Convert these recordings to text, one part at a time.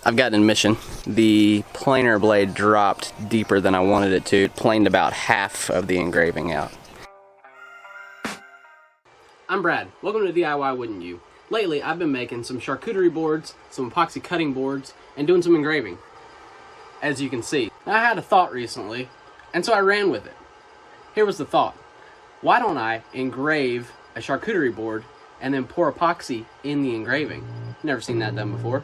I've got an admission. The planer blade dropped deeper than I wanted it to. It planed about half of the engraving out. I'm Brad. Welcome to DIY Wouldn't You. Lately, I've been making some charcuterie boards, some epoxy cutting boards, and doing some engraving, as you can see. Now, I had a thought recently, and so I ran with it. Here was the thought. Why don't I engrave a charcuterie board and then pour epoxy in the engraving? Never seen that done before.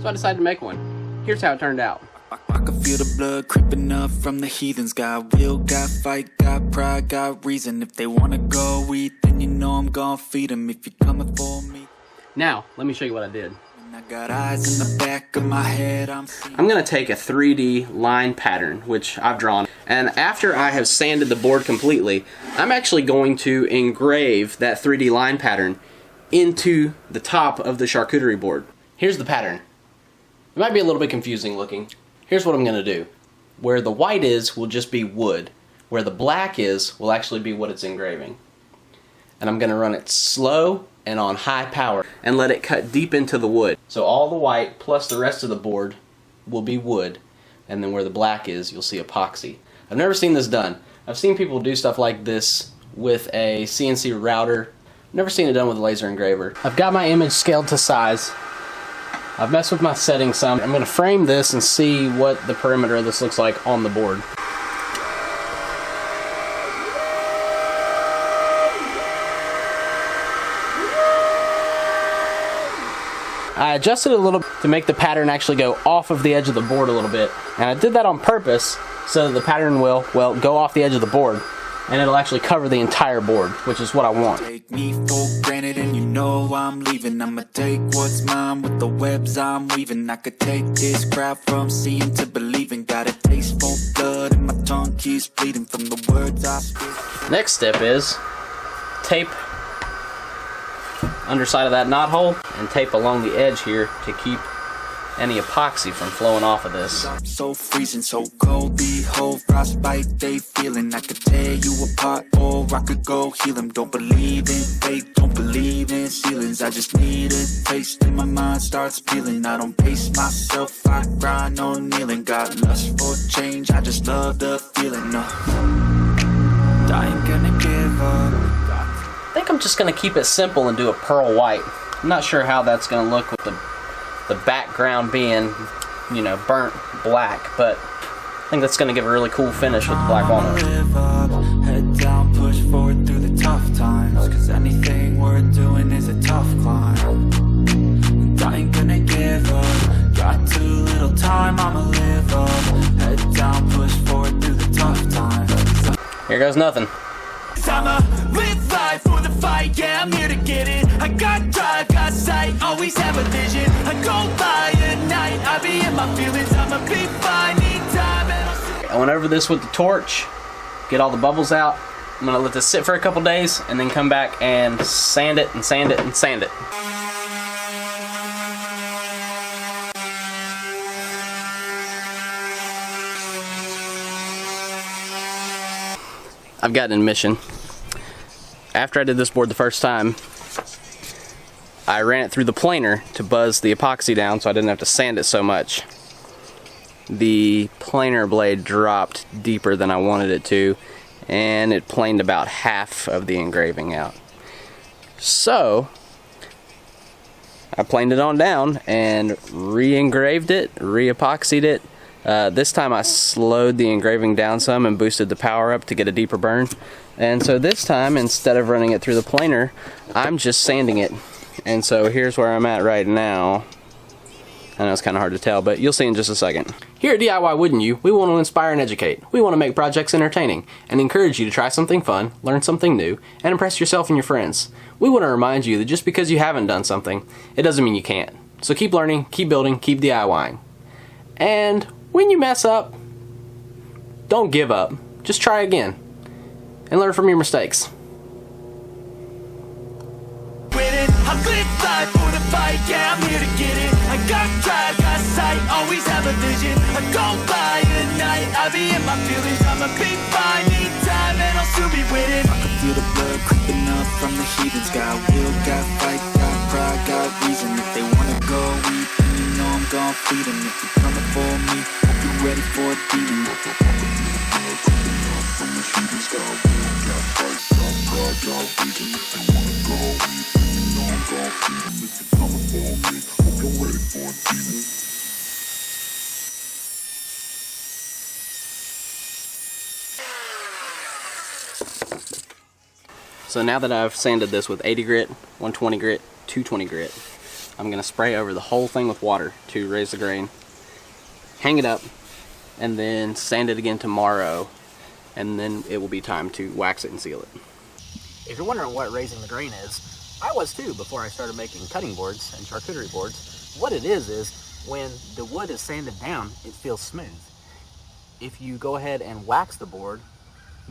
So I decided to make one. Here's how it turned out. I can feel the blood creeping up from the heathens. Got will, got fight, got pride, got reason. If they wanna go eat, then you know I'm gonna feed them. If you're coming for me. Now, let me show you what I did. I got eyes in the back of my head. I'm gonna take a 3D line pattern, which I've drawn. And after I have sanded the board completely, I'm actually going to engrave that 3D line pattern into the top of the charcuterie board. Here's the pattern. It might be a little bit confusing looking. Here's what I'm going to do. Where the white is will just be wood. Where the black is will actually be what it's engraving. And I'm going to run it slow and on high power and let it cut deep into the wood. So all the white plus the rest of the board will be wood, and then where the black is you'll see epoxy. I've never seen this done. I've seen people do stuff like this with a CNC router. Never seen it done with a laser engraver. I've got my image scaled to size. I've messed with my settings some. I'm going to frame this and see what the perimeter of this looks like on the board. I adjusted it a little to make the pattern actually go off of the edge of the board a little bit. And I did that on purpose so that the pattern will, well, go off the edge of the board. And it'll actually cover the entire board, which is what I want. Take me for granted and you know I'm leaving. I'ma take what's mine with the webs I'm weaving. I could take this crowd from seeing to believing. Got a taste for blood and my tongue keeps bleeding from the words I speak. Next step is tape underside of that knot hole and tape along the edge here to keep any epoxy from flowing off of this. I'm so freezing, so cold, behold, frostbite they feeling. I could tear you apart or I could go heal them. Don't believe in fate, don't believe in ceilings. I just need a taste and my mind starts peeling. I don't pace myself, I grind on kneeling. Got lust for change, I just love the feeling. No, I ain't gonna give up. I think I'm just gonna keep it simple and do a pearl white. I'm not sure how that's gonna look with the background being, you know, burnt black, but I think that's going to give a really cool finish with the black walnut. Live up, head down, push forward through the tough times, cause anything worth doing is a tough climb. And I ain't gonna give up, got too little time, I'ma live up, head down, push forward through the tough times. Here goes nothing. I'ma live life for the fight, yeah, I'm here to get it. I got drive, got sight, always have a vision. I go by at night, I be in my feelings. I'ma be fine, need time and I'll see. I went over this with the torch, get all the bubbles out. I'm gonna let this sit for a couple days and then come back and sand it and sand it and sand it. I've got an admission. After I did this board the first time, I ran it through the planer to buzz the epoxy down so I didn't have to sand it so much. The planer blade dropped deeper than I wanted it to, and it planed about half of the engraving out. So I planed it on down and re-engraved it, re-epoxied it. This time I slowed the engraving down some and boosted the power up to get a deeper burn. And so this time, instead of running it through the planer, I'm just sanding it. And so here's where I'm at right now. I know it's kind of hard to tell, but you'll see in just a second. Here at DIY Wouldn't You, we want to inspire and educate. We want to make projects entertaining and encourage you to try something fun, learn something new, and impress yourself and your friends. We want to remind you that just because you haven't done something, it doesn't mean you can't. So keep learning, keep building, keep DIYing. And when you mess up, don't give up. Just try again and learn from your mistakes. I live life for the fight, yeah, I'm here to get it. I got drive, got sight, always have a vision. I go by at night, I be in my feelings. I'ma be fine, need time, and I'll soon be winning. I can feel the blood creeping up from the heathens. Got will, got fight, got pride, got reason. If they wanna go eat, then you know I'm gon' feed 'em. If you're coming for me, hope you're ready for a demon. So now that I've sanded this with 80 grit, 120 grit, 220 grit, I'm going to spray over the whole thing with water to raise the grain, hang it up, and then sand it again tomorrow, and then it will be time to wax it and seal it. If you're wondering what raising the grain is, I was too before I started making cutting boards and charcuterie boards. What it is when the wood is sanded down, it feels smooth. If you go ahead and wax the board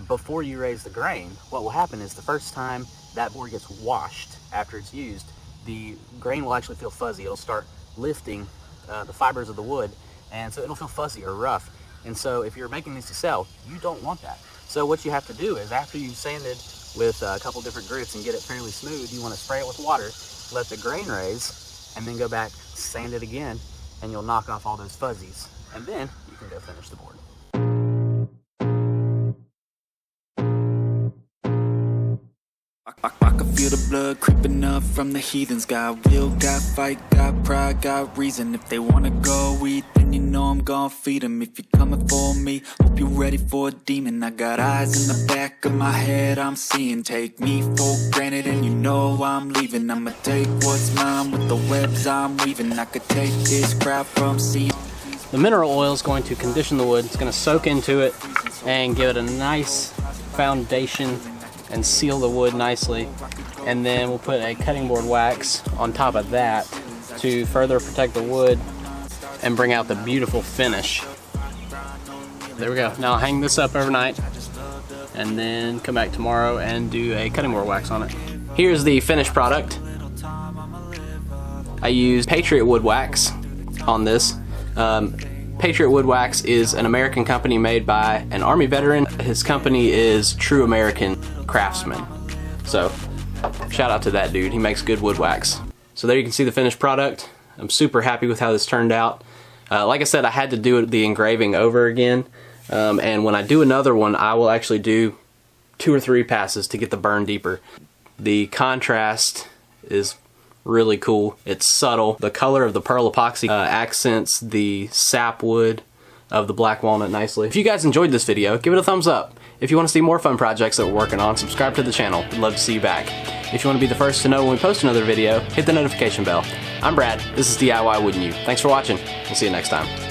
before you raise the grain, what will happen is the first time that board gets washed after it's used, the grain will actually feel fuzzy. It'll start lifting the fibers of the wood, and so it'll feel fuzzy or rough. And so if you're making these to sell, you don't want that. So what you have to do is, after you've sanded with a couple different grits and get it fairly smooth, you want to spray it with water, let the grain raise, and then go back, sand it again, and you'll knock off all those fuzzies. And then you can go finish the board. I can feel the blood creeping up from the heathens. Got will, got fight, got pride, got reason. If they wanna go eat, then you know I'm gon' feed them. If you're coming for me, hope you're ready for a demon. I got eyes in the back of my head, I'm seeing. Take me for granted and you know I'm leaving. I'ma take what's mine with the webs I'm weaving. I could take this crowd from sea. The mineral oil is going to condition the wood. It's going to soak into it and give it a nice foundation and seal the wood nicely, and then we'll put a cutting board wax on top of that to further protect the wood and bring out the beautiful finish. There we go. Now I'll hang this up overnight and then come back tomorrow and do a cutting board wax on it. Here's the finished product. I used Patriot wood wax on this. Patriot Wood Wax is an American company made by an Army veteran. His company is True American Craftsman. So, shout out to that dude. He makes good wood wax. So there you can see the finished product. I'm super happy with how this turned out. Like I said, I had to do the engraving over again. And when I do another one, I will actually do 2 or 3 passes to get the burn deeper. The contrast is really cool. It's subtle. The color of the pearl epoxy accents the sapwood of the black walnut nicely. If you guys enjoyed this video, give it a thumbs up. If you want to see more fun projects that we're working on, subscribe to the channel. We'd love to see you back. If you want to be the first to know when we post another video, hit the notification bell. I'm Brad. This is DIY Woodn't You. Thanks for watching. We'll see you next time.